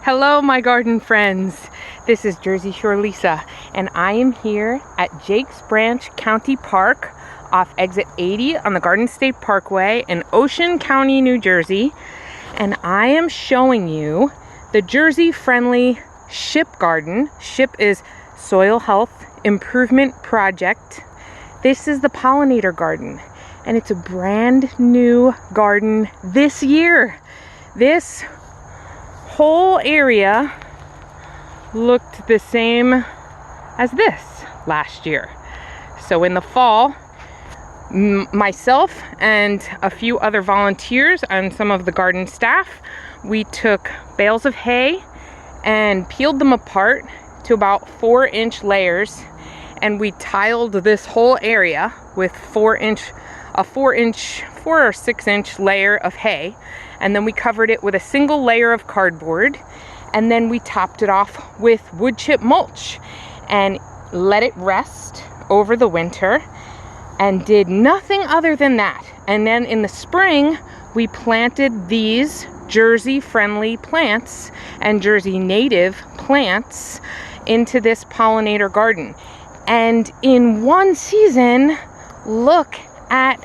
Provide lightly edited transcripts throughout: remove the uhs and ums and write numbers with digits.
Hello, my garden friends. This is Jersey Shore Lisa, and I am here at Jakes Branch County Park off exit 80 on the Garden State Parkway in Ocean County, New Jersey. And I am showing you the Jersey-friendly SHIP garden. SHIP is Soil Health Improvement Project. This is the Pollinator garden, and it's a brand new garden this year. This whole area looked the same as this last year. So in the fall, myself and a few other volunteers and some of the garden staff, we took bales of hay and peeled them apart to about 4-inch layers, and we tiled this whole area with 4 or 6 inch layer of hay, and then we covered it with a single layer of cardboard, and then we topped it off with wood chip mulch and let it rest over the winter and did nothing other than that. And then in the spring we planted these Jersey friendly plants and Jersey native plants into this pollinator garden. And in one season, look at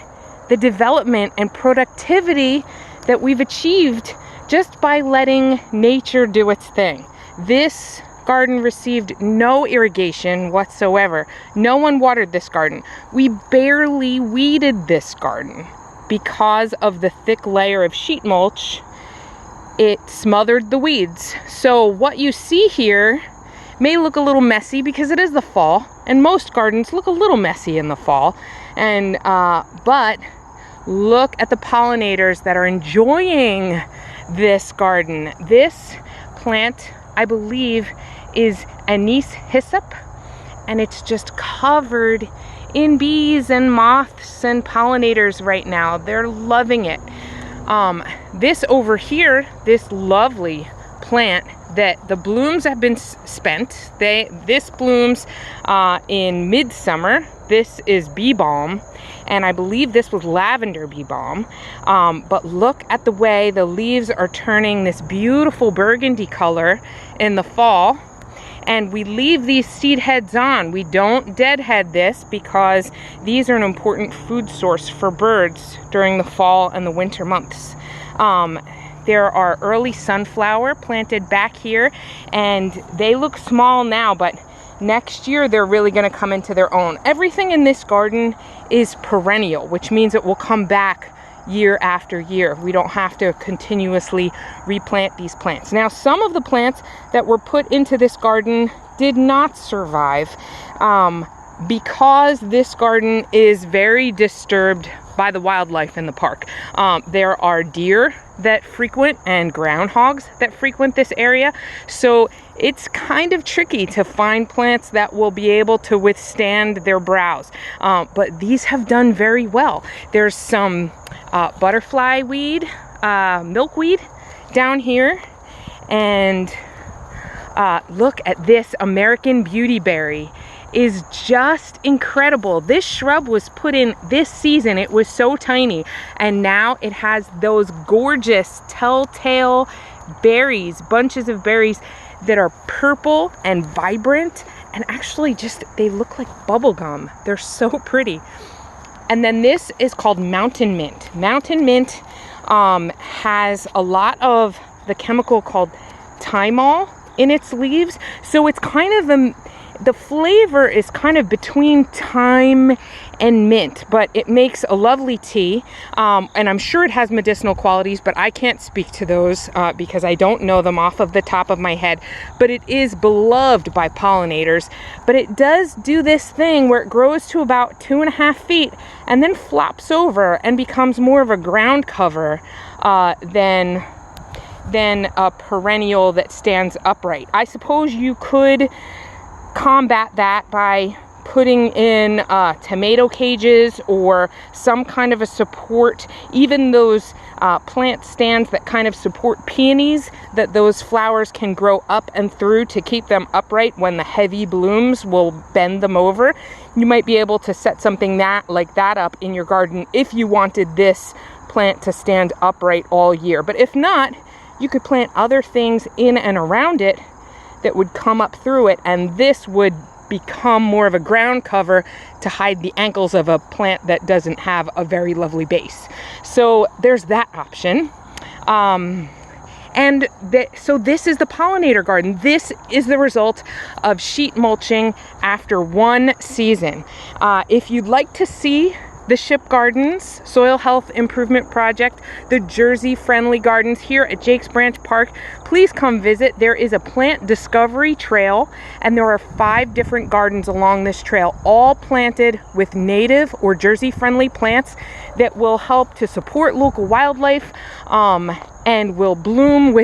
the development and productivity that we've achieved just by letting nature do its thing. This garden received no irrigation whatsoever. No one watered this garden. We barely weeded this garden because of the thick layer of sheet mulch. It smothered the weeds. So what you see here may look a little messy because it is the fall, and most gardens look a little messy in the fall. And but look at the pollinators that are enjoying this garden. This plant, I believe, is anise hyssop, and it's just covered in bees and moths and pollinators right now. They're loving it. This over here, this lovely plant that the blooms have been spent. This blooms in midsummer. This is bee balm, and I believe this was lavender bee balm. But look at the way the leaves are turning this beautiful burgundy color in the fall. And we leave these seed heads on. We don't deadhead this because these are an important food source for birds during the fall and the winter months. There are early sunflower planted back here, and they look small now, but next year they're really going to come into their own. Everything in this garden is perennial, which means it will come back year after year. We don't have to continuously replant these plants. Now, some of the plants that were put into this garden did not survive because this garden is very disturbed by the wildlife in the park. There are deer that frequent and groundhogs that frequent this area, so it's kind of tricky to find plants that will be able to withstand their browse. But these have done very well. There's some butterfly weed, milkweed down here, and look at this American beautyberry. Is just incredible. This shrub was put in this season. It was so tiny, and now it has those gorgeous telltale berries, bunches of berries that are purple and vibrant, and actually just they look like bubble gum. They're so pretty. And then this is called mountain mint. Mountain mint has a lot of the chemical called thymol in its leaves, so it's kind of the flavor is kind of between thyme and mint, but it makes a lovely tea, and I'm sure it has medicinal qualities, but I can't speak to those because I don't know them off of the top of my head. But it is beloved by pollinators. But it does do this thing where it grows to about 2.5 feet and then flops over and becomes more of a ground cover than a perennial that stands upright. I suppose you could combat that by putting in tomato cages or some kind of a support, even those plant stands that kind of support peonies, that those flowers can grow up and through to keep them upright when the heavy blooms will bend them over. You might be able to set something like that up in your garden if you wanted this plant to stand upright all year. But if not, you could plant other things in and around it that would come up through it, and this would become more of a ground cover to hide the ankles of a plant that doesn't have a very lovely base. So there's that option. So this is the pollinator garden. This is the result of sheet mulching after one season. If you'd like to see the Ship Gardens Soil Health Improvement Project, the Jersey Friendly Gardens here at Jake's Branch Park, please come visit. There is a plant discovery trail, and there are 5 different gardens along this trail, all planted with native or Jersey friendly plants that will help to support local wildlife, and will bloom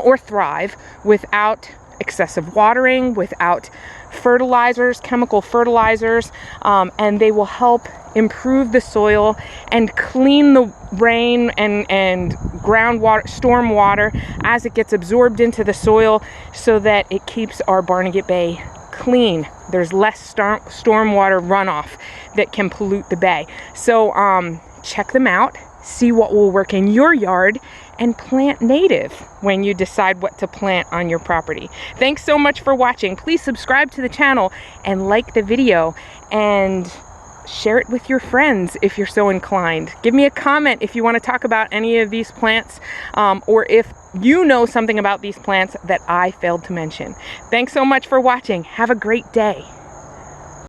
or thrive without excessive watering, without fertilizers, chemical fertilizers, and they will help improve the soil and clean the rain and groundwater, storm water as it gets absorbed into the soil, so that it keeps our Barnegat Bay clean. There's less storm water runoff that can pollute the bay. So check them out, see what will work in your yard, and plant native when you decide what to plant on your property. Thanks so much for watching. Please subscribe to the channel and like the video, and share it with your friends if you're so inclined. Give me a comment if you want to talk about any of these plants, or if you know something about these plants that I failed to mention. Thanks so much for watching. Have a great day.